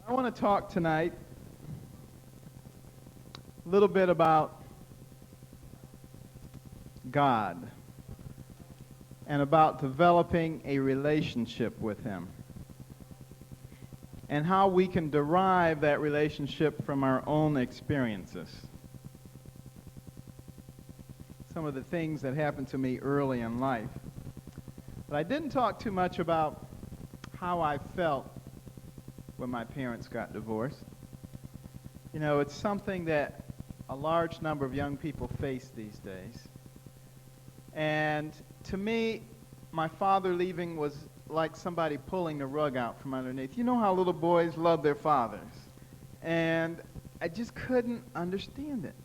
I want to talk tonight a little bit about God and about developing a relationship with Him and how we can derive that relationship from our own experiences. Some of the things that happened to me early in life. But I didn't talk too much about how I felt when my parents got divorced. You know, it's something that a large number of young people face these days. And to me, my father leaving was like somebody pulling the rug out from underneath. You know how little boys love their fathers. And I just couldn't understand it.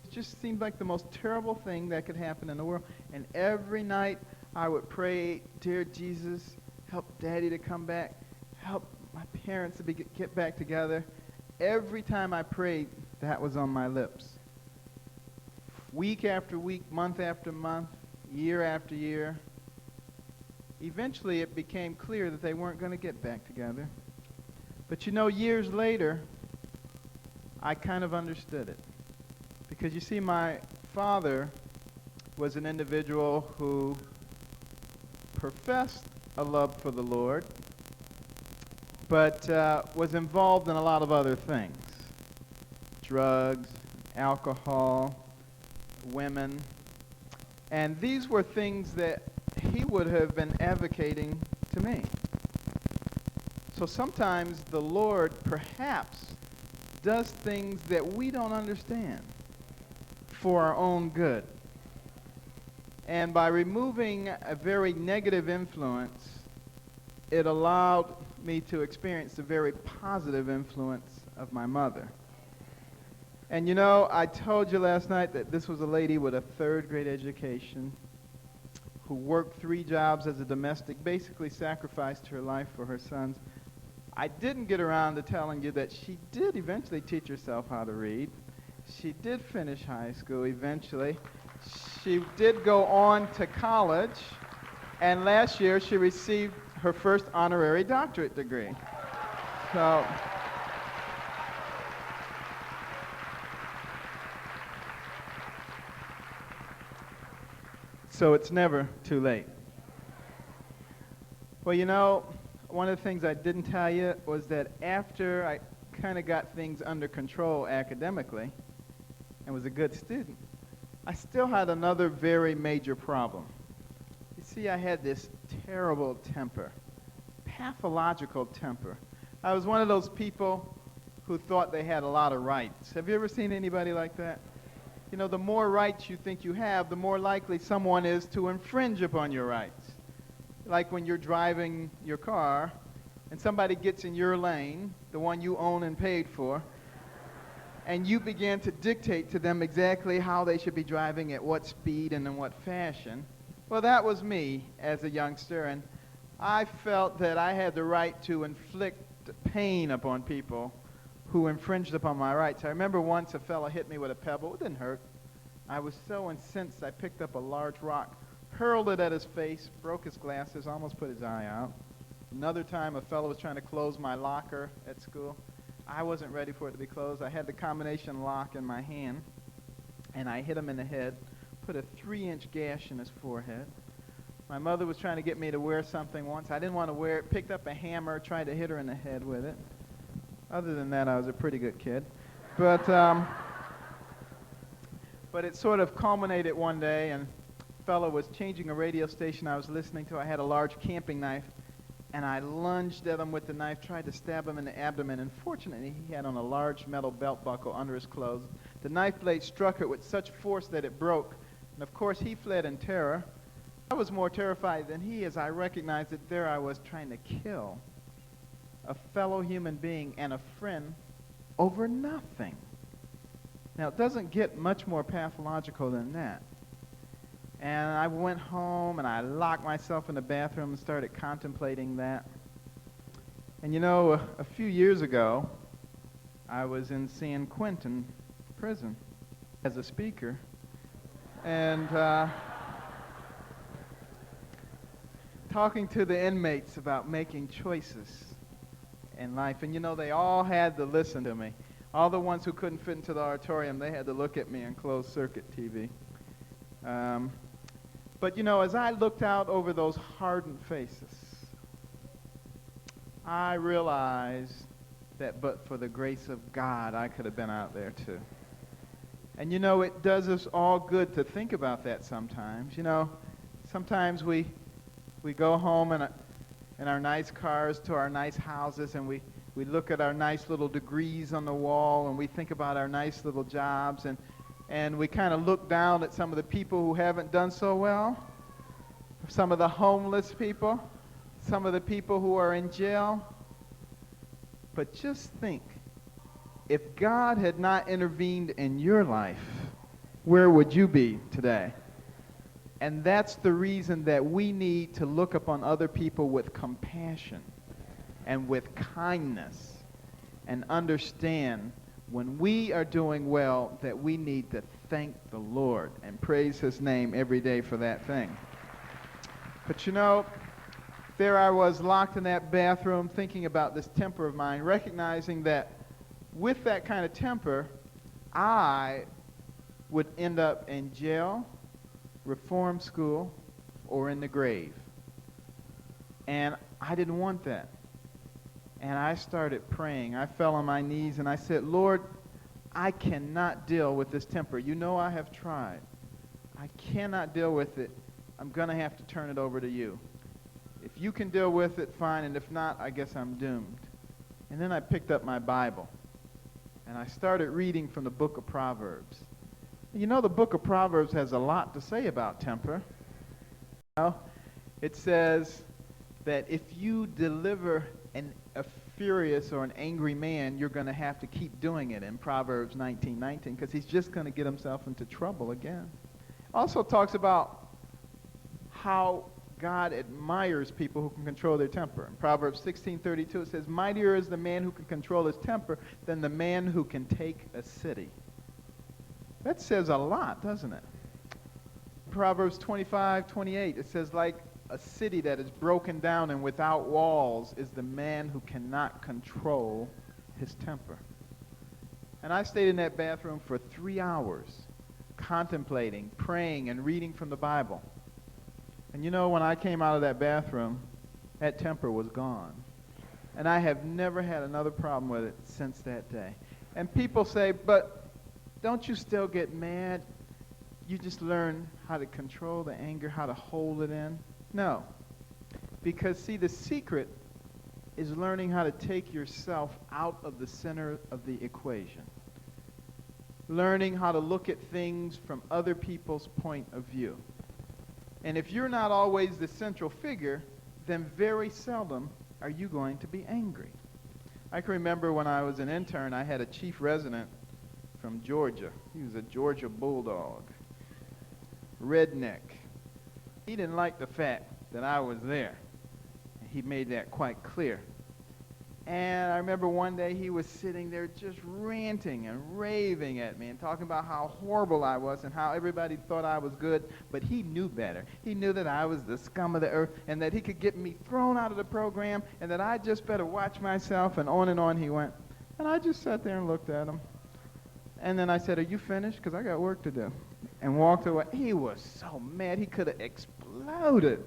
It just seemed like the most terrible thing that could happen in the world. And every night I would pray, "Dear Jesus, help Daddy to come back. Help my parents to get back together." Every time I prayed, that was on my lips. Week after week, month after month, year after year. Eventually, it became clear that they weren't going to get back together. But you know, years later, I kind of understood it. Because you see, my father was an individual who professed a love for the Lord, but was involved in a lot of other things. Drugs, alcohol, women. And these were things that he would have been advocating to me. So sometimes the Lord perhaps does things that we don't understand for our own good. And by removing a very negative influence, it allowed me to experience the very positive influence of my mother. And you know, I told you last night that this was a lady with a third-grade education who worked 3 jobs as a domestic, basically sacrificed her life for her sons. I didn't get around to telling you that she did eventually teach herself how to read. She did finish high school eventually. She did go on to college, and last year she received her first honorary doctorate degree. So it's never too late. Well, you know, one of the things I didn't tell you was that after I kind of got things under control academically and was a good student, I still had another very major problem. You see, I had this terrible temper, pathological temper. I was one of those people who thought they had a lot of rights. Have you ever seen anybody like that? You know, the more rights you think you have, the more likely someone is to infringe upon your rights. Like when you're driving your car and somebody gets in your lane, the one you own and paid for, and you begin to dictate to them exactly how they should be driving, at what speed and in what fashion. Well, that was me as a youngster, and I felt that I had the right to inflict pain upon people who infringed upon my rights. I remember once a fellow hit me with a pebble. It didn't hurt. I was so incensed I picked up a large rock, hurled it at his face, broke his glasses, almost put his eye out. Another time a fellow was trying to close my locker at school. I wasn't ready for it to be closed. I had the combination lock in my hand, and I hit him in the head, put a 3-inch gash in his forehead. My mother was trying to get me to wear something once. I didn't want to wear it, picked up a hammer, tried to hit her in the head with it. Other than that, I was a pretty good kid. But it sort of culminated one day, and a fellow was changing a radio station I was listening to. I had a large camping knife, and I lunged at him with the knife, tried to stab him in the abdomen, and fortunately, he had on a large metal belt buckle under his clothes. The knife blade struck it with such force that it broke, and of course, he fled in terror. I was more terrified than he, as I recognized that there I was trying to kill a fellow human being and a friend over nothing. Now, it doesn't get much more pathological than that. And I went home and I locked myself in the bathroom and started contemplating that. And you know, a few years ago, I was in San Quentin prison as a speaker. And talking to the inmates about making choices in life. And you know, they all had to listen to me. All the ones who couldn't fit into the auditorium, they had to look at me on closed circuit TV. But you know, as I looked out over those hardened faces, I realized that but for the grace of God, I could have been out there too. And you know, it does us all good to think about that sometimes. You know, sometimes we go home in our nice cars to our nice houses, and we look at our nice little degrees on the wall, and we think about our nice little jobs, and we kind of look down at some of the people who haven't done so well, some of the homeless people, some of the people who are in jail. But just think, if God had not intervened in your life, where would you be today? And that's the reason that we need to look upon other people with compassion and with kindness, and understand when we are doing well that we need to thank the Lord and praise his name every day for that thing. But you know, there I was locked in that bathroom thinking about this temper of mine, recognizing that with that kind of temper, I would end up in jail, reform school, or in the grave. And I didn't want that. And I started praying. I fell on my knees and I said, Lord, I cannot deal with this temper. You know I have tried. I cannot deal with it. I'm going to have to turn it over to you. If you can deal with it, fine. And if not, I guess I'm doomed. And then I picked up my Bible. And I started reading from the book of Proverbs. You know, the book of Proverbs has a lot to say about temper. You know, it says that if you deliver a furious or an angry man, you're going to have to keep doing it in Proverbs 19:19, because he's just going to get himself into trouble again. Also talks about how God admires people who can control their temper. In Proverbs 16:32, it says, mightier is the man who can control his temper than the man who can take a city. That says a lot, doesn't it? Proverbs 25:28, it says, like a city that is broken down and without walls is the man who cannot control his temper. And I stayed in that bathroom for 3 hours, contemplating, praying, and reading from the Bible. And you know, when I came out of that bathroom, that temper was gone. And I have never had another problem with it since that day. And people say, but don't you still get mad? You just learn how to control the anger, how to hold it in. No. Because, see, the secret is learning how to take yourself out of the center of the equation. Learning how to look at things from other people's point of view. And if you're not always the central figure, then very seldom are you going to be angry. I can remember when I was an intern, I had a chief resident from Georgia. He was a Georgia bulldog. Redneck. He didn't like the fact that I was there. He made that quite clear. And I remember one day he was sitting there just ranting and raving at me and talking about how horrible I was and how everybody thought I was good, but he knew better. He knew that I was the scum of the earth and that he could get me thrown out of the program and that I just better watch myself, and on he went. And I just sat there and looked at him. And then I said, are you finished? Because I got work to do. And walked away. He was so mad. He could have exploded.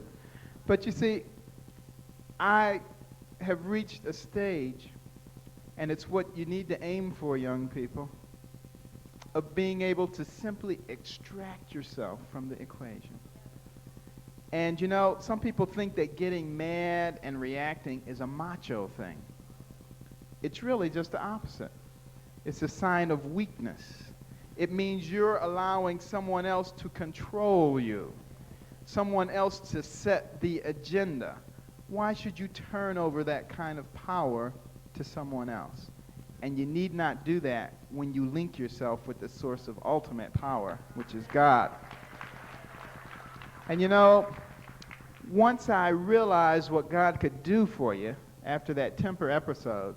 But you see, I have reached a stage, and it's what you need to aim for, young people, of being able to simply extract yourself from the equation. And you know, some people think that getting mad and reacting is a macho thing. It's really just the opposite. It's a sign of weakness. It means you're allowing someone else to control you, someone else to set the agenda. Why should you turn over that kind of power to someone else? And you need not do that when you link yourself with the source of ultimate power, which is God. And you know, once I realized what God could do for you after that temper episode,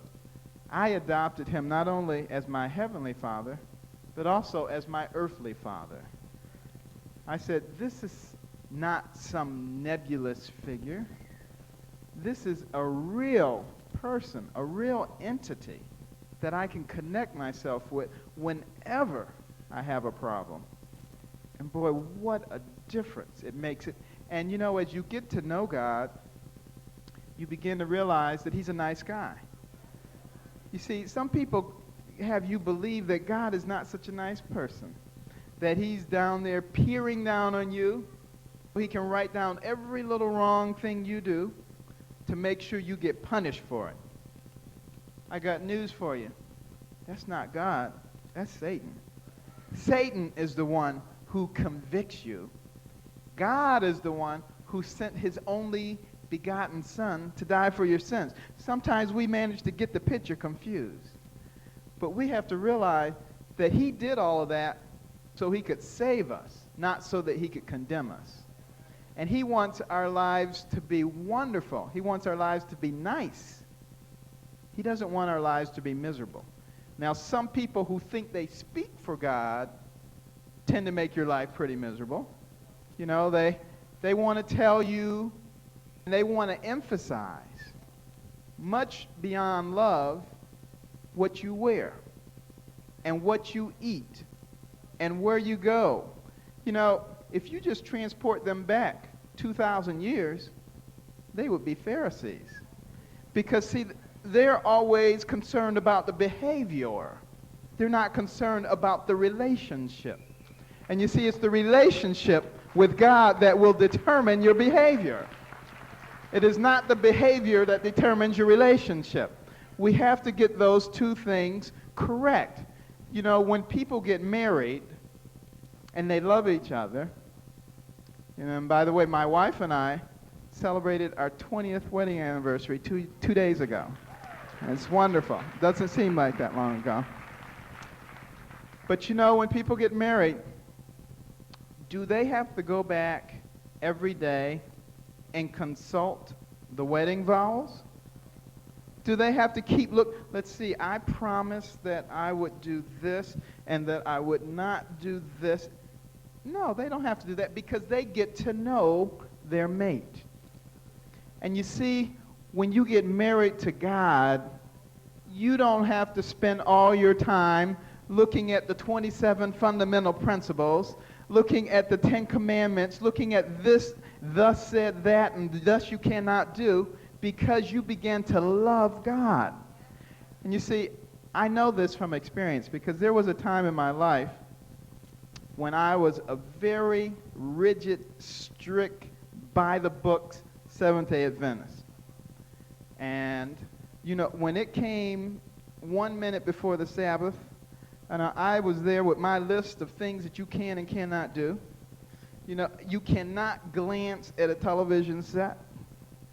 I adopted him not only as my heavenly father, but also as my earthly father. I said, this is not some nebulous figure. This is a real person, a real entity that I can connect myself with whenever I have a problem. And boy, what a difference it makes it. And you know, as you get to know God, you begin to realize that he's a nice guy. You see, some people have you believe that God is not such a nice person, that he's down there peering down on you. He can write down every little wrong thing you do to make sure you get punished for it. I got news for you. That's not God. That's Satan. Satan is the one who convicts you. God is the one who sent his only begotten Son to die for your sins. Sometimes we manage to get the picture confused. But we have to realize that he did all of that so he could save us, not so that he could condemn us. And he wants our lives to be wonderful. He wants our lives to be nice. He doesn't want our lives to be miserable. Now, some people who think they speak for God tend to make your life pretty miserable. You know, they want to tell you, and they want to emphasize, much beyond love, what you wear and what you eat and where you go. You know, if you just transport them back 2,000 years, they would be Pharisees. Because, see, they're always concerned about the behavior. They're not concerned about the relationship. And you see, it's the relationship with God that will determine your behavior. It is not the behavior that determines your relationship. We have to get those two things correct. You know, when people get married and they love each other, and by the way, my wife and I celebrated our 20th wedding anniversary two days ago. And it's wonderful. Doesn't seem like that long ago. But you know, when people get married, do they have to go back every day and consult the wedding vows? Do they have to keep let's see, I promised that I would do this and that I would not do this. No, they don't have to do that because they get to know their mate. And you see, when you get married to God, you don't have to spend all your time looking at the 27 fundamental principles, looking at the 10 commandments, looking at this, thus said that, and thus you cannot do, because you begin to love God. And you see, I know this from experience because there was a time in my life when I was a very rigid, strict, by-the-books Seventh-day Adventist. And, you know, when it came 1 minute before the Sabbath, and I was there with my list of things that you can and cannot do. You know, you cannot glance at a television set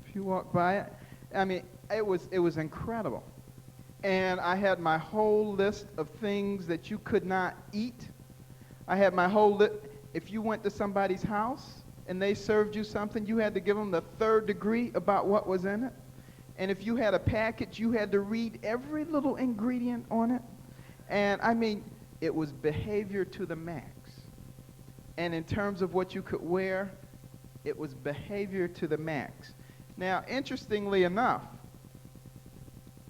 if you walk by it. I mean, it was incredible. And I had my whole list of things that you could not eat. I had my whole list. If you went to somebody's house and they served you something, you had to give them the third degree about what was in it. And if you had a package, you had to read every little ingredient on it. And I mean, it was behavior to the max. And in terms of what you could wear, it was behavior to the max. Now, interestingly enough,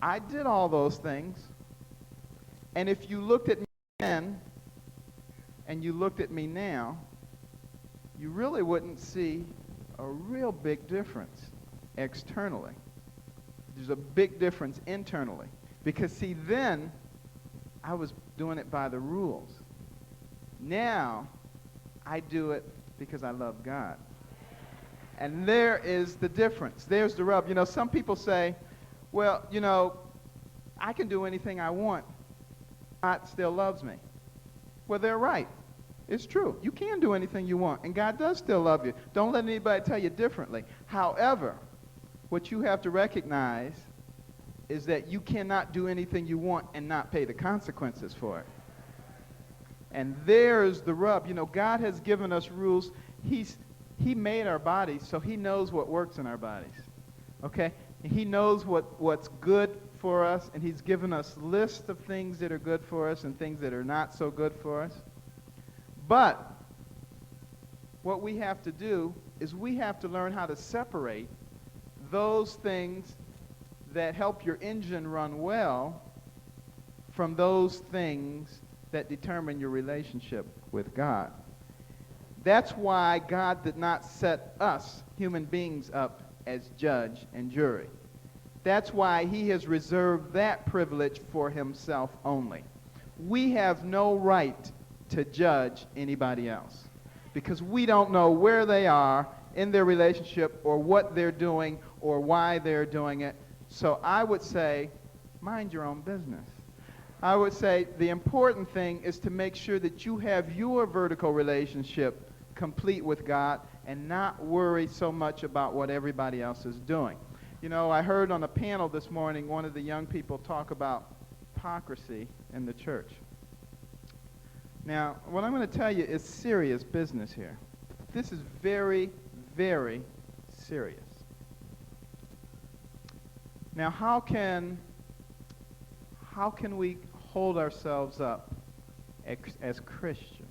I did all those things. And if you looked at me then and you looked at me now, you really wouldn't see a real big difference externally. There's a big difference internally. Because, see, then I was doing it by the rules. Now, I do it because I love God. And there is the difference. There's the rub. You know, some people say, well, you know, I can do anything I want. God still loves me. Well, they're right. It's true. You can do anything you want, and God does still love you. Don't let anybody tell you differently. However, what you have to recognize is that you cannot do anything you want and not pay the consequences for it. And there's the rub. You know, God has given us rules. He made our bodies, so he knows what works in our bodies. Okay? And he knows what's good for us, and he's given us lists of things that are good for us and things that are not so good for us. But what we have to do is we have to learn how to separate those things that help your engine run well from those things that determine your relationship with God. That's why God did not set us, human beings, up as judge and jury. That's why he has reserved that privilege for himself only. We have no right to judge anybody else because we don't know where they are in their relationship or what they're doing or why they're doing it. So I would say, mind your own business. I would say the important thing is to make sure that you have your vertical relationship complete with God and not worry so much about what everybody else is doing. You know, I heard on a panel this morning one of the young people talk about hypocrisy in the church. Now, what I'm going to tell you is serious business here. This is very, very serious. Now, how can we hold ourselves up as Christians,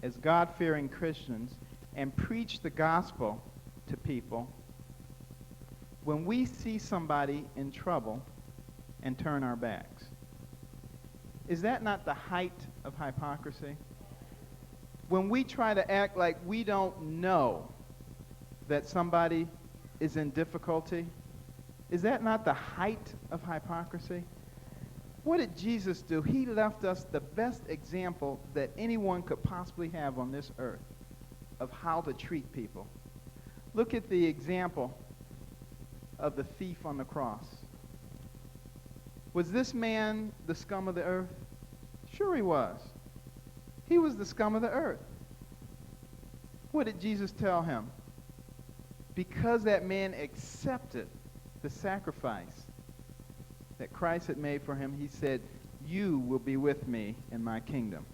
as God-fearing Christians, and preach the gospel to people when we see somebody in trouble and turn our backs? Is that not the height of hypocrisy? When we try to act like we don't know that somebody is in difficulty, is that not the height of hypocrisy? What did Jesus do? He left us the best example that anyone could possibly have on this earth of how to treat people. Look at the example of the thief on the cross. Was this man the scum of the earth? Sure he was. He was the scum of the earth. What did Jesus tell him? Because that man accepted the sacrifice that Christ had made for him, he said, "You will be with me in my kingdom."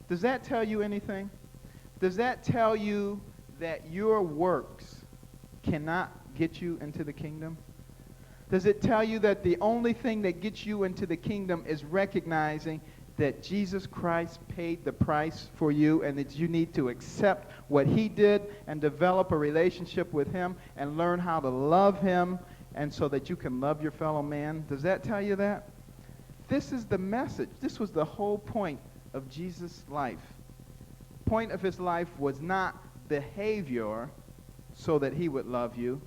Does that tell you anything? Does that tell you that your works cannot get you into the kingdom? Does it tell you that the only thing that gets you into the kingdom is recognizing that Jesus Christ paid the price for you and that you need to accept what he did and develop a relationship with him and learn how to love him and so that you can love your fellow man? Does that tell you that? This is the message. This was the whole point of Jesus' life. The point of his life was not behavior so that he would love you,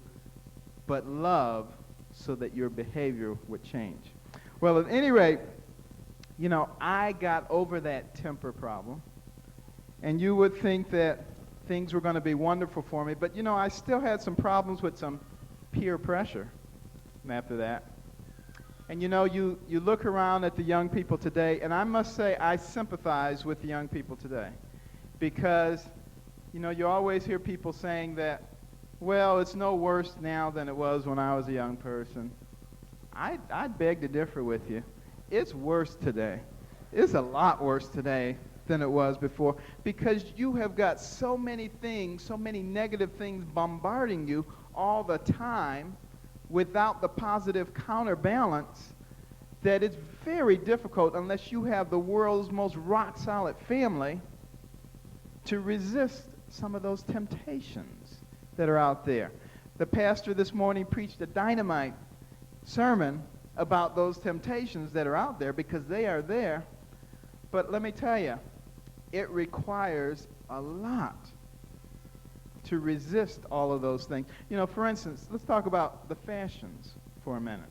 but love so that your behavior would change. Well, at any rate, you know, I got over that temper problem, and you would think that things were going to be wonderful for me, but, you know, I still had some problems with some peer pressure after that. And, you know, you look around at the young people today, and I must say I sympathize with the young people today because, you know, you always hear people saying that, well, it's no worse now than it was when I was a young person. I'd beg to differ with you. It's worse today. It's a lot worse today than it was before because you have got so many things, so many negative things bombarding you all the time without the positive counterbalance that it's very difficult unless you have the world's most rock-solid family to resist some of those temptations that are out there. The pastor this morning preached a dynamite sermon about those temptations that are out there because they are there. But let me tell you, it requires a lot to resist all of those things. You know, for instance, let's talk about the fashions for a minute.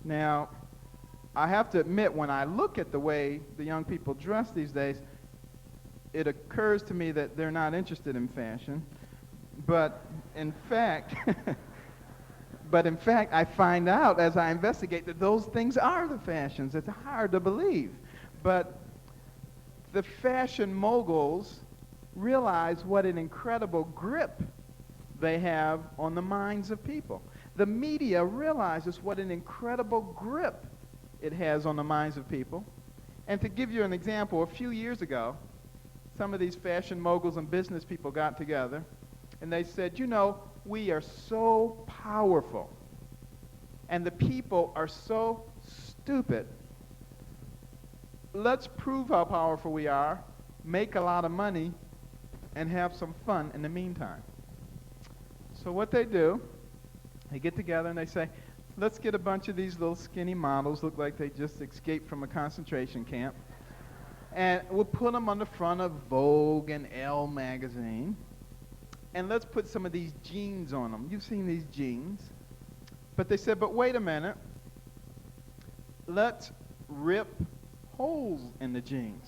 Now, I have to admit, when I look at the way the young people dress these days, it occurs to me that they're not interested in fashion. But in fact, I find out as I investigate that those things are the fashions. It's hard to believe. But the fashion moguls realize what an incredible grip they have on the minds of people. The media realizes what an incredible grip it has on the minds of people. And to give you an example, a few years ago, some of these fashion moguls and business people got together, and they said, you know, we are so powerful, and the people are so stupid. Let's prove how powerful we are, make a lot of money, and have some fun in the meantime. So what they do, they get together and they say, let's get a bunch of these little skinny models, look like they just escaped from a concentration camp, and we'll put them on the front of Vogue and Elle magazine, and let's put some of these jeans on them. You've seen these jeans. But they said, but wait a minute, let's rip holes in the jeans.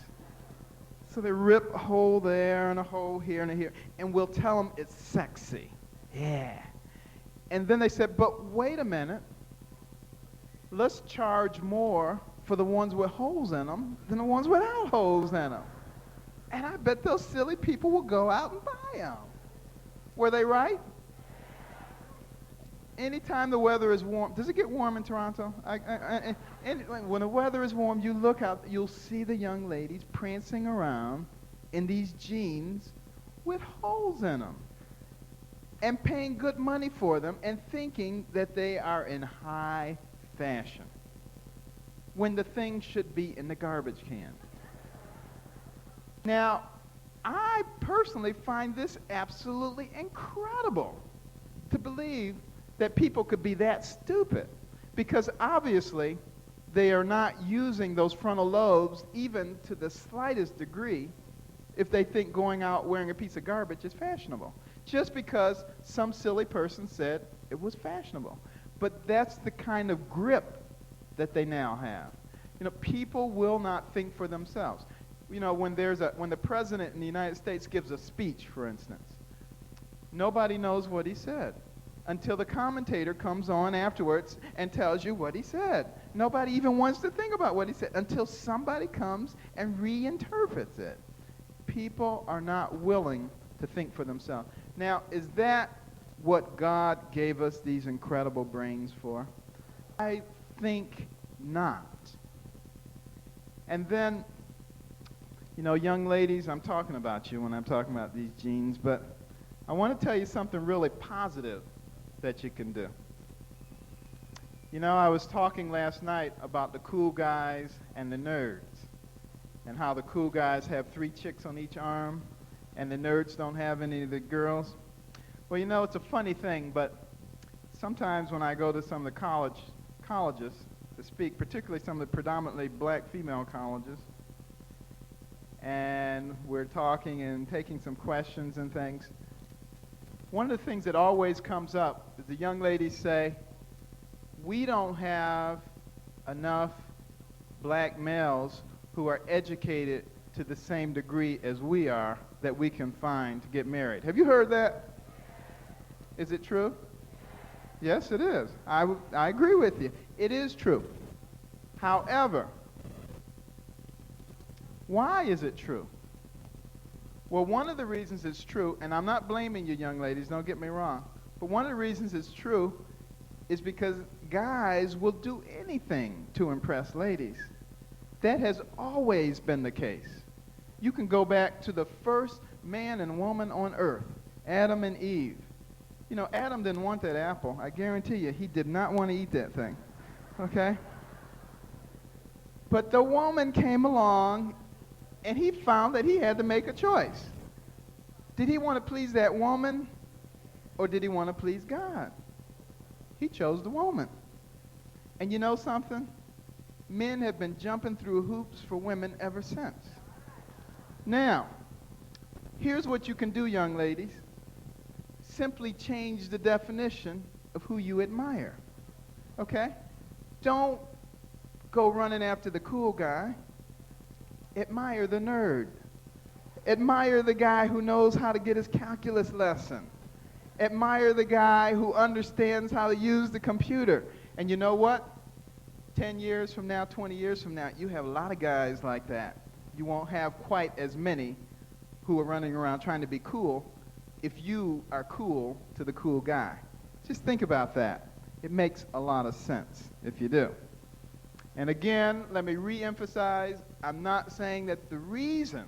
So they rip a hole there and a hole here and a here, and we'll tell them it's sexy. Yeah. And then they said, but wait a minute, let's charge more for the ones with holes in them than the ones without holes in them. And I bet those silly people will go out and buy them. Were they right? Anytime the weather is warm, does it get warm in Toronto? When the weather is warm, you look out, you'll see the young ladies prancing around in these jeans with holes in them and paying good money for them and thinking that they are in high fashion when the thing should be in the garbage can. Now, I personally find this absolutely incredible to believe that people could be that stupid, because obviously they are not using those frontal lobes even to the slightest degree if they think going out wearing a piece of garbage is fashionable, just because some silly person said it was fashionable. But that's the kind of grip that they now have. You know, people will not think for themselves. You know, when the president in the United States gives a speech, for instance, nobody knows what he said until the commentator comes on afterwards and tells you what he said. Nobody even wants to think about what he said until somebody comes and reinterprets it. People are not willing to think for themselves. Now, is that what God gave us these incredible brains for? I think not. And then, you know, young ladies, I'm talking about you when I'm talking about these jeans, but I want to tell you something really positive that you can do. You know, I was talking last night about the cool guys and the nerds, and how the cool guys have 3 chicks on each arm, and the nerds don't have any of the girls. Well, you know, it's a funny thing, but sometimes when I go to some of the colleges to speak, particularly some of the predominantly black female colleges, and we're talking and taking some questions and things, one of the things that always comes up is the young ladies say, we don't have enough black males who are educated to the same degree as we are that we can find to get married. Have you heard that? Is it true? Yes, it is. I agree with you. It is true. However, why is it true? Well, one of the reasons it's true, and I'm not blaming you young ladies, don't get me wrong, but one of the reasons it's true is because guys will do anything to impress ladies. That has always been the case. You can go back to the first man and woman on earth, Adam and Eve. You know, Adam didn't want that apple. I guarantee you, he did not want to eat that thing, okay? But the woman came along, and he found that he had to make a choice. Did he want to please that woman, or did he want to please God? He chose the woman. And you know something? Men have been jumping through hoops for women ever since. Now, here's what you can do, young ladies. Simply change the definition of who you admire, okay? Don't go running after the cool guy. Admire the nerd. Admire the guy who knows how to get his calculus lesson. Admire the guy who understands how to use the computer. And you know what? 10 years from now, 20 years from now, you have a lot of guys like that. You won't have quite as many who are running around trying to be cool if you are cool to the cool guy. Just think about that. It makes a lot of sense if you do. And again, let me re-emphasize, I'm not saying that the reason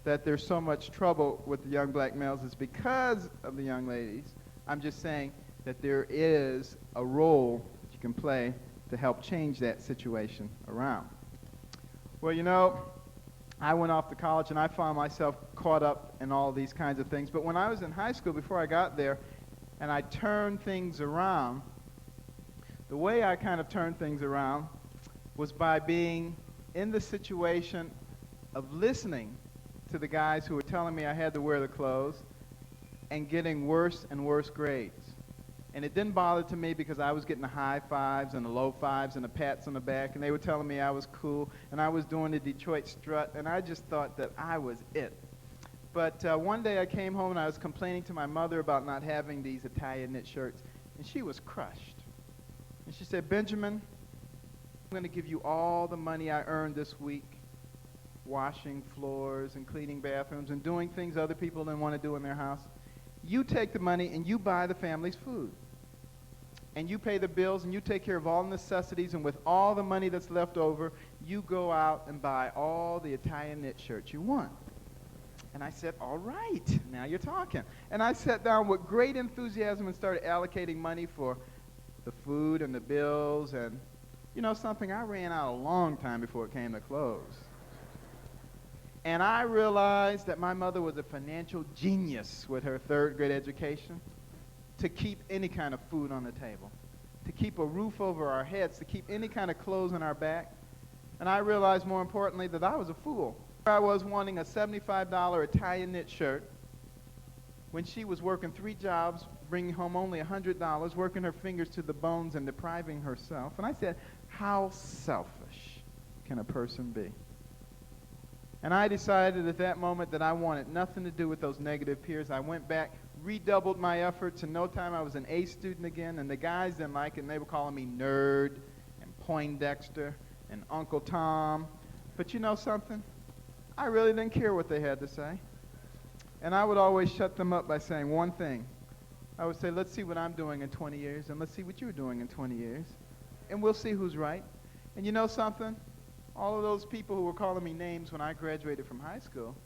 that there's so much trouble with the young black males is because of the young ladies. I'm just saying that there is a role that you can play to help change that situation around. Well, you know, I went off to college and I found myself caught up in all these kinds of things. But when I was in high school, before I got there, and I turned things around, The way I kind of turned things around was by being in the situation of listening to the guys who were telling me I had to wear the clothes and getting worse and worse grades. And it didn't bother to me because I was getting the high fives and the low fives and the pats on the back, and they were telling me I was cool, and I was doing the Detroit strut, and I just thought that I was it. But one day I came home and I was complaining to my mother about not having these Italian knit shirts, and she was crushed. And she said, Benjamin, I'm going to give you all the money I earned this week washing floors and cleaning bathrooms and doing things other people didn't want to do in their house. You take the money and you buy the family's food. And you pay the bills and you take care of all necessities, and with all the money that's left over, you go out and buy all the Italian knit shirts you want. And I said, all right, now you're talking. And I sat down with great enthusiasm and started allocating money for the food and the bills, and you know something, I ran out a long time before it came to clothes. And I realized that my mother was a financial genius with her third grade education to keep any kind of food on the table, to keep a roof over our heads, to keep any kind of clothes on our back. And I realized more importantly that I was a fool. I was wanting a $75 Italian knit shirt when she was working 3 jobs, bringing home only $100, working her fingers to the bones and depriving herself. And I said, how selfish can a person be? And I decided at that moment that I wanted nothing to do with those negative peers. I went back, redoubled my efforts. In no time, I was an A student again, and the guys didn't like it, and they were calling me nerd and Poindexter and Uncle Tom. But you know something? I really didn't care what they had to say. And I would always shut them up by saying one thing. I would say, let's see what I'm doing in 20 years, and let's see what you're doing in 20 years, and we'll see who's right. And you know something? All of those people who were calling me names when I graduated from high school,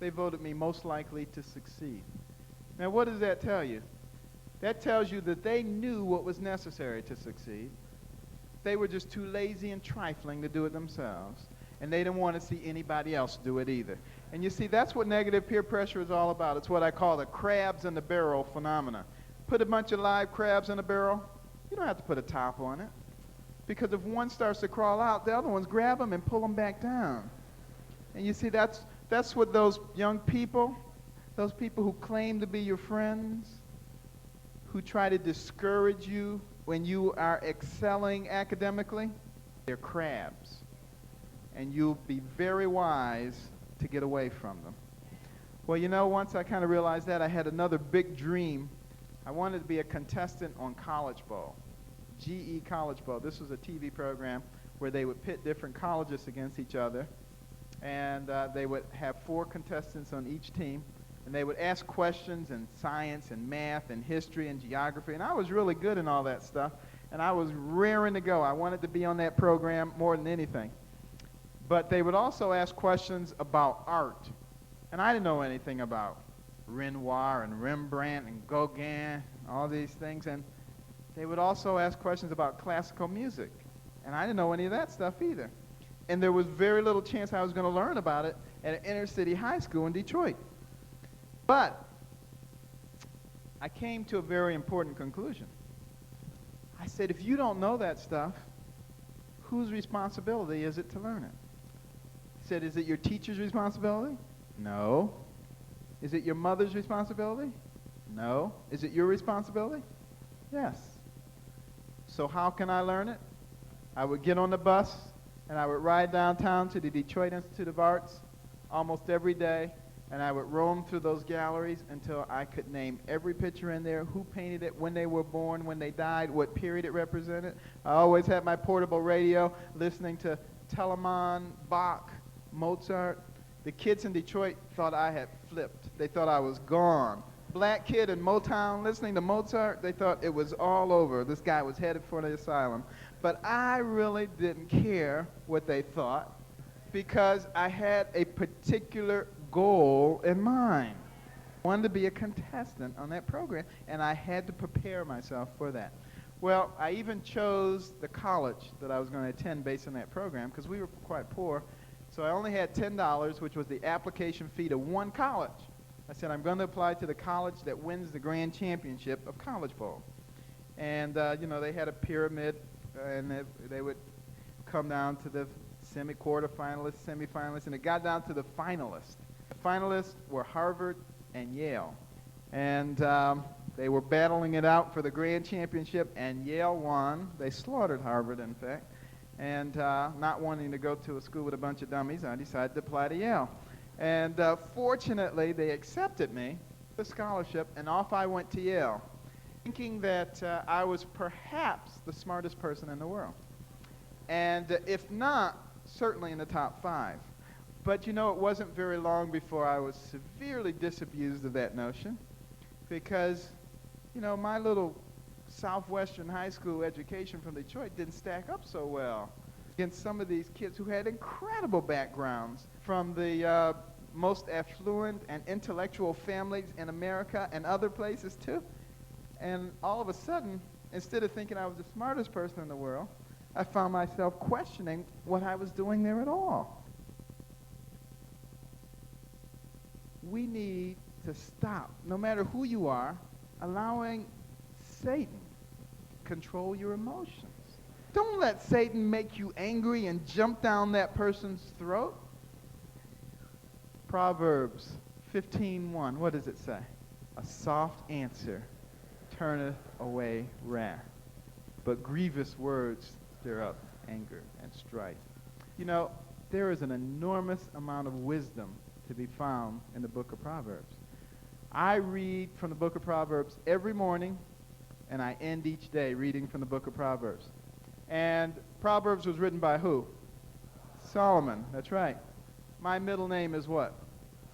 they voted me most likely to succeed. Now, what does that tell you? That tells you that they knew what was necessary to succeed. They were just too lazy and trifling to do it themselves, and they didn't want to see anybody else do it either. And you see, that's what negative peer pressure is all about. It's what I call the crabs in the barrel phenomena. Put a bunch of live crabs in a barrel, you don't have to put a top on it. Because if one starts to crawl out, the other ones grab them and pull them back down. And you see, that's what those young people, those people who claim to be your friends, who try to discourage you when you are excelling academically, they're crabs. And you'll be very wise to get away from them. Well, you know, once I kind of realized that, I had another big dream. I wanted to be a contestant on College Bowl. GE College Bowl. This was a TV program where they would pit different colleges against each other, and they would have 4 contestants on each team, and they would ask questions in science and math and history and geography, and I was really good in all that stuff, and I was raring to go. I wanted to be on that program more than anything. But they would also ask questions about art, and I didn't know anything about Renoir and Rembrandt and Gauguin, all these things, and they would also ask questions about classical music, and I didn't know any of that stuff either. And there was very little chance I was going to learn about it at an inner city high school in Detroit. But I came to a very important conclusion. I said, if you don't know that stuff, whose responsibility is it to learn it? I said, is it your teacher's responsibility? No. Is it your mother's responsibility? No. Is it your responsibility? Yes. So how can I learn it? I would get on the bus, and I would ride downtown to the Detroit Institute of Arts almost every day, and I would roam through those galleries until I could name every picture in there, who painted it, when they were born, when they died, what period it represented. I always had my portable radio listening to Telemann, Bach, Mozart. The kids in Detroit thought I had flipped. They thought I was gone. Black kid in Motown listening to Mozart, they thought it was all over. This guy was headed for the asylum. But I really didn't care what they thought because I had a particular goal in mind. I wanted to be a contestant on that program, and I had to prepare myself for that. Well, I even chose the college that I was going to attend based on that program because we were quite poor. So I only had $10, which was the application fee to one college. I said, I'm going to apply to the college that wins the grand championship of College Bowl. And, they had a pyramid, and they would come down to the quarterfinalists, semifinalists, and it got down to the finalists. The finalists were Harvard and Yale. And they were battling it out for the grand championship, and Yale won. They slaughtered Harvard, in fact. And not wanting to go to a school with a bunch of dummies, I decided to apply to Yale. And fortunately, they accepted me, the scholarship, and off I went to Yale, thinking that I was perhaps the smartest person in the world. And if not, certainly in the top 5. But it wasn't very long before I was severely disabused of that notion, because, my little Southwestern high school education from Detroit didn't stack up so well against some of these kids who had incredible backgrounds from the most affluent and intellectual families in America and other places too. And all of a sudden, instead of thinking I was the smartest person in the world, I found myself questioning what I was doing there at all. We need to stop, no matter who you are, allowing Satan control your emotions. Don't let Satan make you angry and jump down that person's throat. Proverbs 15:1, what does it say? A soft answer turneth away wrath, but grievous words stir up anger and strife. There is an enormous amount of wisdom to be found in the book of Proverbs. I read from the book of Proverbs every morning, and I end each day reading from the book of Proverbs. And Proverbs was written by who? Solomon. That's right. My middle name is what?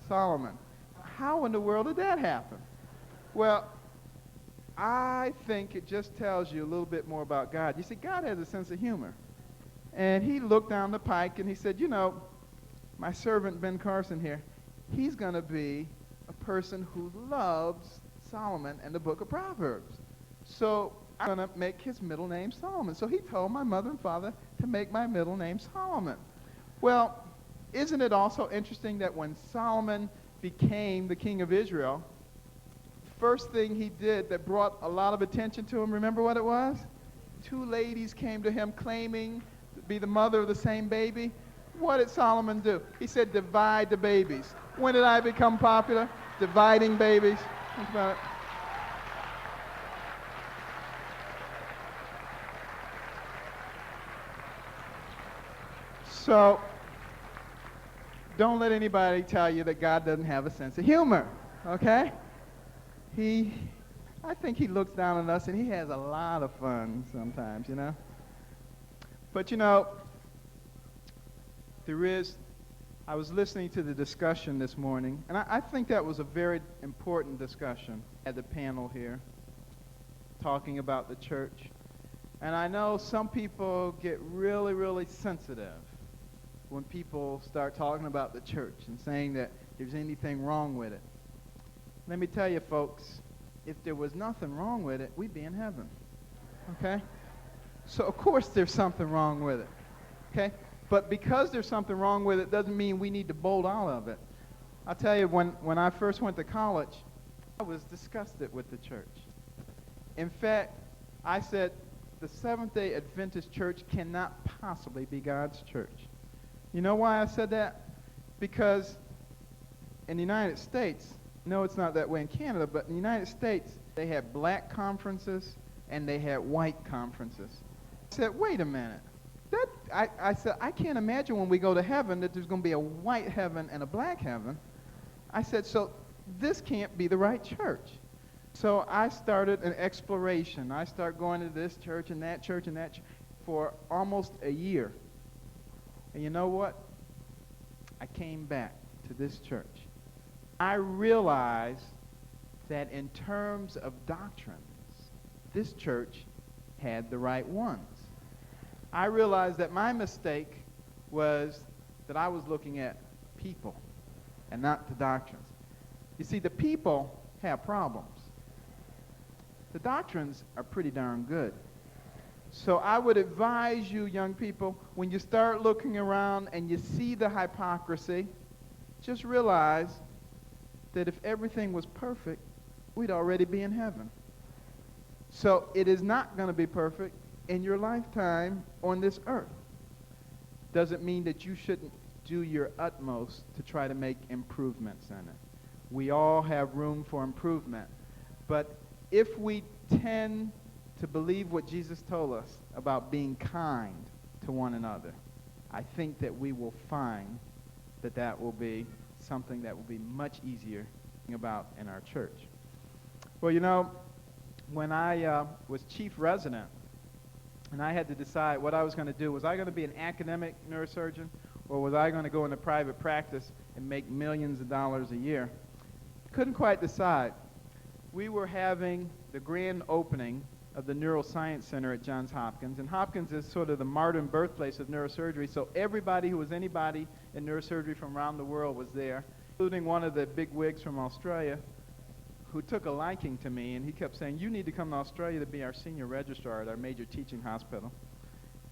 Solomon. How in the world did that happen? Well, I think it just tells you a little bit more about God. You see, God has a sense of humor. And he looked down the pike and he said, my servant Ben Carson here, he's going to be a person who loves Solomon and the book of Proverbs. So I'm going to make his middle name Solomon. So he told my mother and father to make my middle name Solomon. Well, isn't it also interesting that when Solomon became the king of Israel, first thing he did that brought a lot of attention to him, remember what it was? 2 ladies came to him claiming to be the mother of the same baby. What did Solomon do? He said, divide the babies. When did I become popular? Dividing babies. Think about it. So, don't let anybody tell you that God doesn't have a sense of humor, okay? I think he looks down on us and he has a lot of fun sometimes, But I was listening to the discussion this morning, and I think that was a very important discussion at the panel here, talking about the church. And I know some people get really, really sensitive when people start talking about the church and saying that there's anything wrong with it. Let me tell you, folks, if there was nothing wrong with it, we'd be in heaven, okay? So, of course, there's something wrong with it, okay? But because there's something wrong with it doesn't mean we need to bolt out of it. I'll tell you, when I first went to college, I was disgusted with the church. In fact, I said, the Seventh-day Adventist church cannot possibly be God's church. You know why I said that? Because in the United States, no, it's not that way in Canada, but in the United States, they had black conferences and they had white conferences. I said, wait a minute. I said, I can't imagine when we go to heaven that there's going to be a white heaven and a black heaven. I said, so this can't be the right church. So I started an exploration. I started going to this church and that church and that church for almost a year. And you know what? I came back to this church. I realized that in terms of doctrines, this church had the right ones. I realized that my mistake was that I was looking at people and not the doctrines. You see, the people have problems. The doctrines are pretty darn good. So I would advise you, young people, when you start looking around and you see the hypocrisy, just realize that if everything was perfect, we'd already be in heaven. So it is not going to be perfect in your lifetime on this earth. Doesn't mean that you shouldn't do your utmost to try to make improvements in it. We all have room for improvement. But if we tend to believe what Jesus told us about being kind to one another, I think that we will find that that will be something that will be much easier about in our church. Well, you know, when I was chief resident and I had to decide what I was going to do, was I going to be an academic neurosurgeon or was I going to go into private practice and make millions of dollars a year? Couldn't quite decide. We were having the grand opening of the Neuroscience Center at Johns Hopkins, and Hopkins is sort of the modern birthplace of neurosurgery, so everybody who was anybody in neurosurgery from around the world was there, including one of the big wigs from Australia who took a liking to me, and he kept saying, you need to come to Australia to be our senior registrar at our major teaching hospital.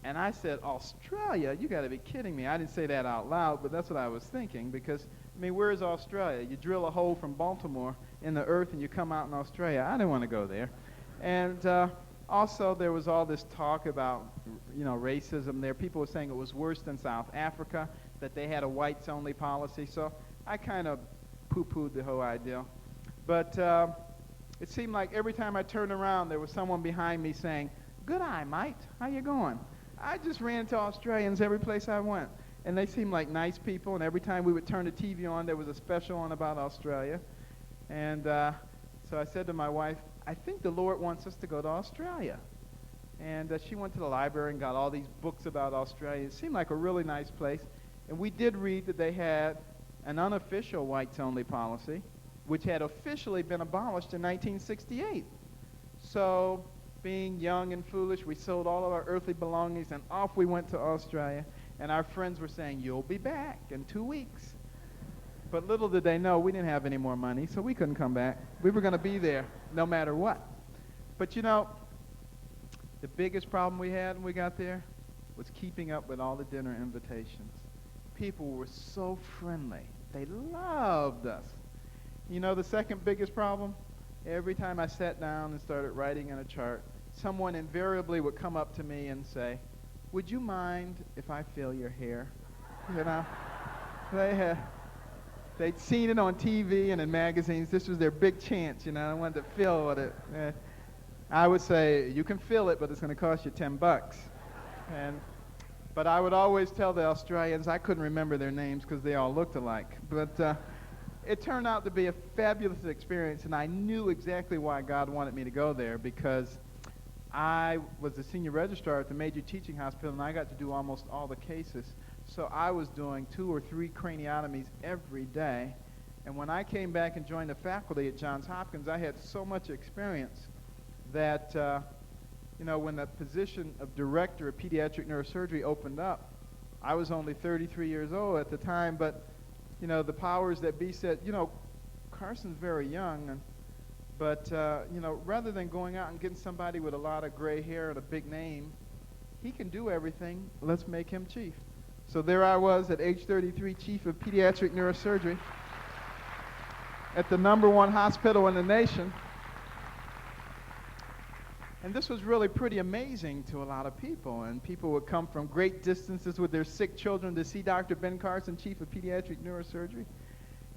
And I said, Australia? You got to be kidding me. I didn't say that out loud, but that's what I was thinking, because, I mean, where is Australia? You drill a hole from Baltimore in the earth and you come out in Australia. I didn't want to go there. And also there was all this talk about, you know, racism there. People were saying it was worse than South Africa, that they had a whites-only policy. So I kind of poo-pooed the whole idea. But it seemed like every time I turned around, there was someone behind me saying, good eye, mate. How you going? I just ran into Australians every place I went. And they seemed like nice people. And every time we would turn the TV on, there was a special on about Australia. And so I said to my wife, I think the Lord wants us to go to Australia. And she went to the library and got all these books about Australia. It seemed like a really nice place. And we did read that they had an unofficial whites-only policy, which had officially been abolished in 1968. So, being young and foolish, we sold all of our earthly belongings, and off we went to Australia. And our friends were saying, you'll be back in 2 weeks. But little did they know we didn't have any more money, so we couldn't come back. We were going to be there no matter what. But you know, the biggest problem we had when we got there was keeping up with all the dinner invitations. People were so friendly. They loved us. You know the second biggest problem? Every time I sat down and started writing in a chart, someone invariably would come up to me and say, would you mind if I feel your hair? You know, they'd seen it on TV and in magazines. This was their big chance, you know. I wanted to feel with it. I would say, you can feel it, but it's going to cost you $10. But I would always tell the Australians, I couldn't remember their names because they all looked alike. But it turned out to be a fabulous experience, and I knew exactly why God wanted me to go there, because I was the senior registrar at the major teaching hospital, and I got to do almost all the cases. So I was doing 2 or 3 craniotomies every day. And when I came back and joined the faculty at Johns Hopkins, I had so much experience that, you know, when the position of director of pediatric neurosurgery opened up, I was only 33 years old at the time, but, you know, the powers that be said, you know, Carson's very young, but, you know, rather than going out and getting somebody with a lot of gray hair and a big name, he can do everything. Let's make him chief. So there I was at age 33, chief of pediatric neurosurgery at the #1 hospital in the nation. And this was really pretty amazing to a lot of people. And people would come from great distances with their sick children to see Dr. Ben Carson, chief of pediatric neurosurgery.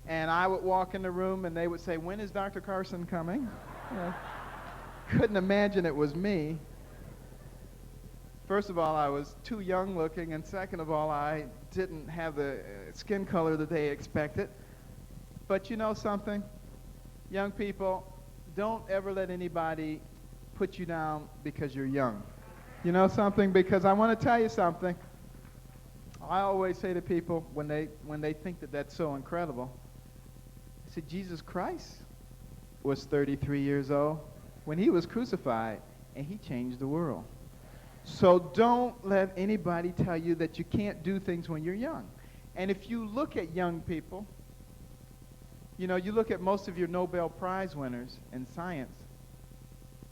And I would walk in the room and they would say, when is Dr. Carson coming? You know, couldn't imagine it was me. First of all, I was too young looking, and second of all, I didn't have the skin color that they expected. But you know something? Young people, don't ever let anybody put you down because you're young. You know something? Because I want to tell you something. I always say to people when they think that that's so incredible, I said, Jesus Christ was 33 years old when he was crucified, and he changed the world. So don't let anybody tell you that you can't do things when you're young. And if you look at young people, you know, you look at most of your Nobel Prize winners in science,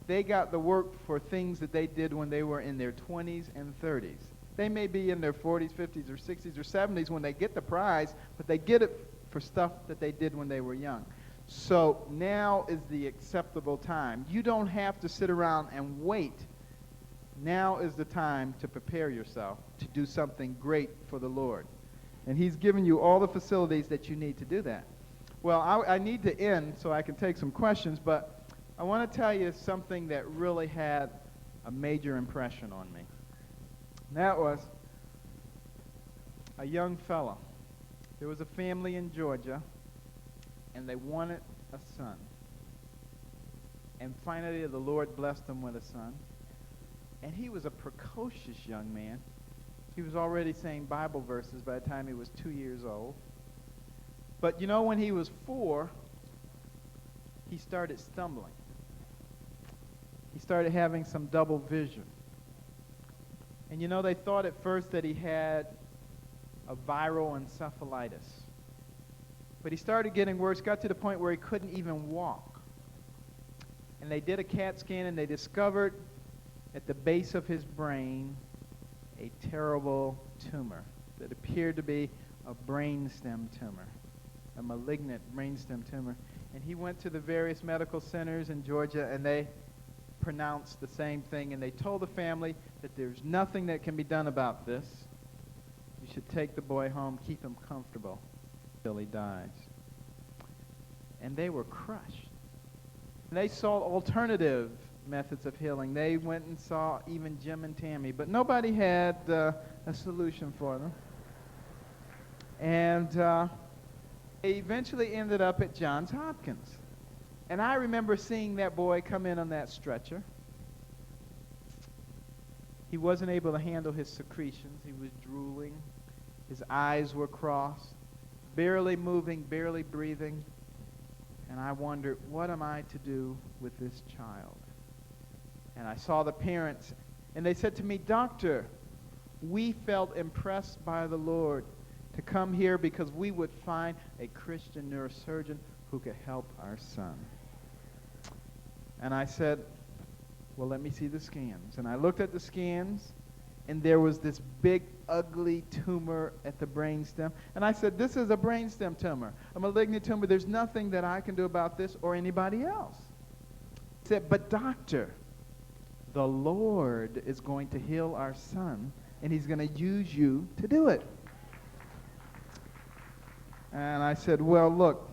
they got the work for things that they did when they were in their 20s and 30s. They may be in their 40s, 50s, or 60s, or 70s when they get the prize, but they get it for stuff that they did when they were young. So now is the acceptable time. You don't have to sit around and wait. Now is the time to prepare yourself to do something great for the Lord. And he's given you all the facilities that you need to do that. Well, I need to end so I can take some questions, but I want to tell you something that really had a major impression on me. And that was a young fella. There was a family in Georgia, and they wanted a son. And finally, the Lord blessed them with a son. And he was a precocious young man. He was already saying Bible verses by the time he was 2 years old. But you know, when he was 4, he started stumbling. He started having some double vision. And you know, they thought at first that he had a viral encephalitis. But he started getting worse, got to the point where he couldn't even walk. And they did a CAT scan, and they discovered at the base of his brain a terrible tumor that appeared to be a brainstem tumor, a malignant brainstem tumor. And he went to the various medical centers in Georgia, and they pronounced the same thing, and they told the family that there's nothing that can be done about this. You should take the boy home, keep him comfortable till he dies. And they were crushed. And they saw alternative methods of healing. They went and saw even Jim and Tammy, but nobody had a solution for them. And they eventually ended up at Johns Hopkins. And I remember seeing that boy come in on that stretcher. He wasn't able to handle his secretions. He was drooling. His eyes were crossed, barely moving, barely breathing. And I wondered, what am I to do with this child? And I saw the parents, and they said to me, "Doctor, we felt impressed by the Lord to come here because we would find a Christian neurosurgeon who could help our son." And I said, "Well, let me see the scans." And I looked at the scans, and there was this big, ugly tumor at the brainstem. And I said, "This is a brainstem tumor, a malignant tumor. There's nothing that I can do about this or anybody else." He said, "But doctor, the Lord is going to heal our son, and he's going to use you to do it." And I said, "Well, look,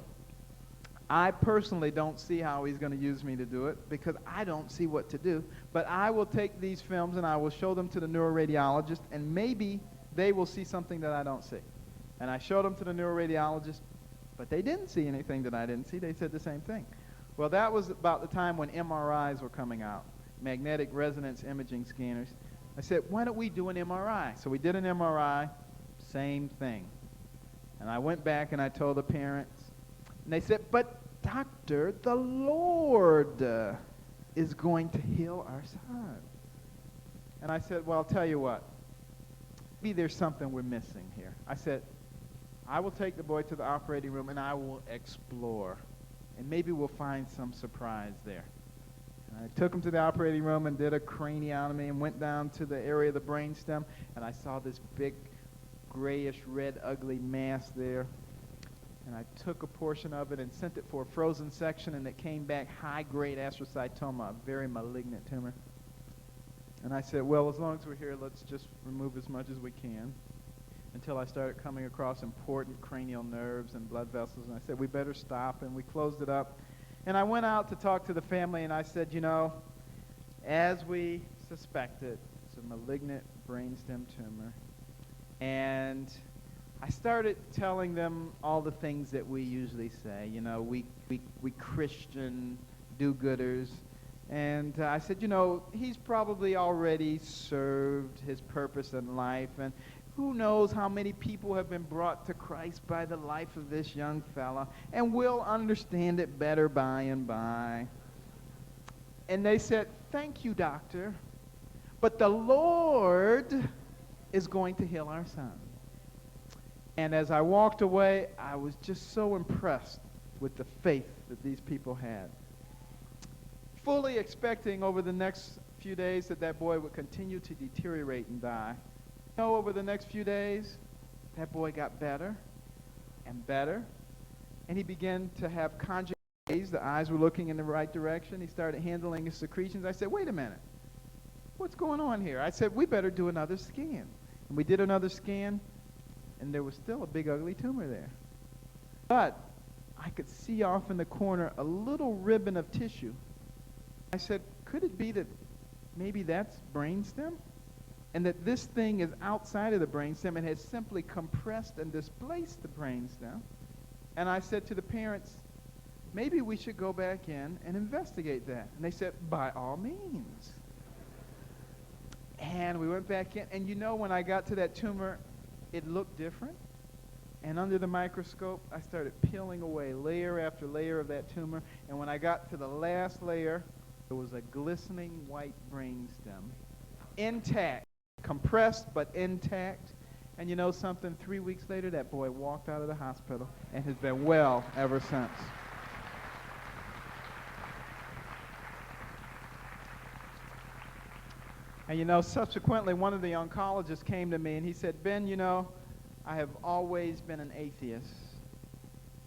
I personally don't see how he's going to use me to do it because I don't see what to do. But I will take these films and I will show them to the neuroradiologist, and maybe they will see something that I don't see." And I showed them to the neuroradiologist, but they didn't see anything that I didn't see. They said the same thing. Well, that was about the time when MRIs were coming out, magnetic resonance imaging scanners. I said, "Why don't we do an MRI?" So we did an MRI, same thing. And I went back and I told the parents, and they said, "But doctor, the Lord is going to heal our son." And I said, "Well, I'll tell you what. Maybe there's something we're missing here." I said, "I will take the boy to the operating room and I will explore. And maybe we'll find some surprise there." And I took him to the operating room and did a craniotomy and went down to the area of the brainstem, and I saw this big grayish red ugly mass there. And I took a portion of it and sent it for a frozen section, and it came back high-grade astrocytoma, a very malignant tumor. And I said, "Well, as long as we're here, let's just remove as much as we can," until I started coming across important cranial nerves and blood vessels. And I said, "We better stop," and we closed it up. And I went out to talk to the family, and I said, "You know, as we suspected, it's a malignant brainstem tumor." And I started telling them all the things that we usually say, you know, we Christian do-gooders. And I said, "You know, he's probably already served his purpose in life, and who knows how many people have been brought to Christ by the life of this young fella, and we'll understand it better by and by." And they said, "Thank you, doctor, but the Lord is going to heal our son." And as I walked away, I was just so impressed with the faith that these people had, fully expecting over the next few days that that boy would continue to deteriorate and die. You know, over the next few days, that boy got better and better, and he began to have conjugal The eyes were looking in the right direction. He started handling his secretions. I said, wait a minute. What's going on here? I said, we better do another scan. And we did another scan, and there was still a big, ugly tumor there. But I could see off in the corner a little ribbon of tissue. I said, could it be that maybe that's brainstem? And that this thing is outside of the brainstem and has simply compressed and displaced the brainstem? And I said to the parents, maybe we should go back in and investigate that. And they said, by all means. And we went back in, and you know, when I got to that tumor, it looked different. And under the microscope, I started peeling away layer after layer of that tumor. And when I got to the last layer, there was a glistening white brainstem, intact, compressed but intact. And you know something? 3 weeks later, that boy walked out of the hospital and has been well ever since. And you know, subsequently, one of the oncologists came to me and he said, Ben, you know, I have always been an atheist.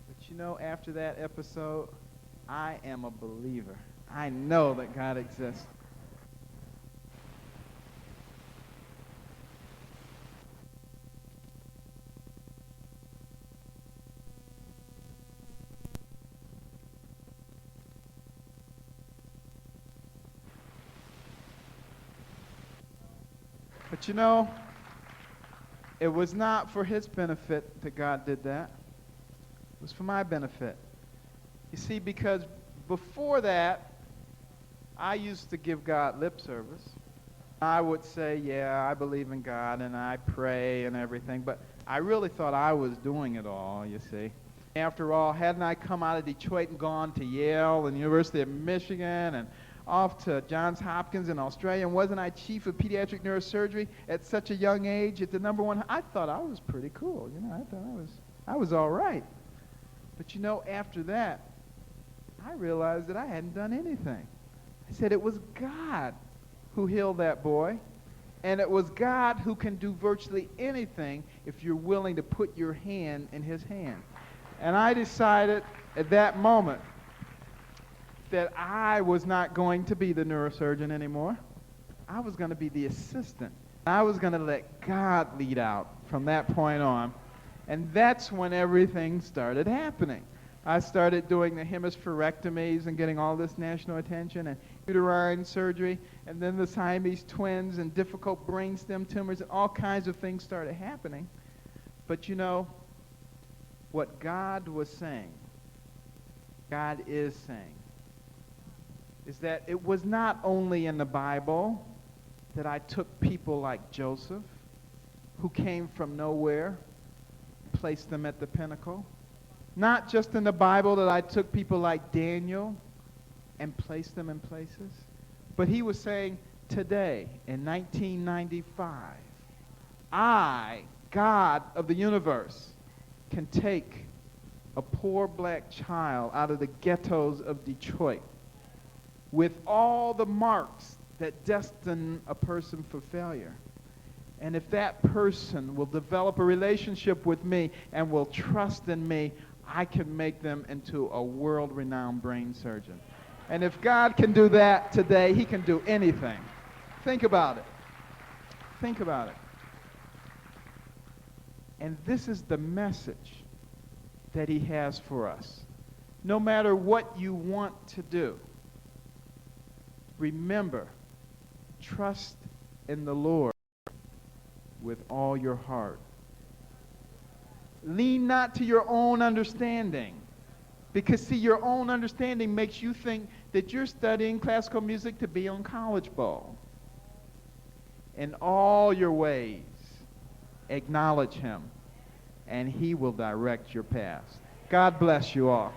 But you know, after that episode, I am a believer. I know that God exists. But you know, it was not for his benefit that God did that. It was for my benefit. You see, because before that, I used to give God lip service. I would say, yeah, I believe in God and I pray and everything, but I really thought I was doing it all, you see. After all, hadn't I come out of Detroit and gone to Yale and University of Michigan and off to Johns Hopkins in Australia, and wasn't I chief of pediatric neurosurgery at such a young age at the #1? I thought I was pretty cool, you know. I thought I was all right. But you know, after that, I realized that I hadn't done anything. I said it was God who healed that boy, and it was God who can do virtually anything if you're willing to put your hand in his hand. And I decided at that moment that I was not going to be the neurosurgeon anymore. I was going to be the assistant. I was going to let God lead out from that point on. And that's when everything started happening. I started doing the hemispherectomies and getting all this national attention, and uterine surgery, and then the Siamese Twins and difficult brainstem tumors, and all kinds of things started happening. But you know, what God was saying, God is saying, is that it was not only in the Bible that I took people like Joseph, who came from nowhere, placed them at the pinnacle. Not just in the Bible that I took people like Daniel and placed them in places, but he was saying, today, in 1995, I, God of the universe, can take a poor black child out of the ghettos of Detroit with all the marks that destine a person for failure. And if that person will develop a relationship with me and will trust in me, I can make them into a world-renowned brain surgeon. And if God can do that today, he can do anything. Think about it. Think about it. And this is the message that he has for us. No matter what you want to do, remember, trust in the Lord with all your heart. Lean not to your own understanding. Because, see, your own understanding makes you think that you're studying classical music to be on college ball. In all your ways, acknowledge him, and he will direct your path. God bless you all.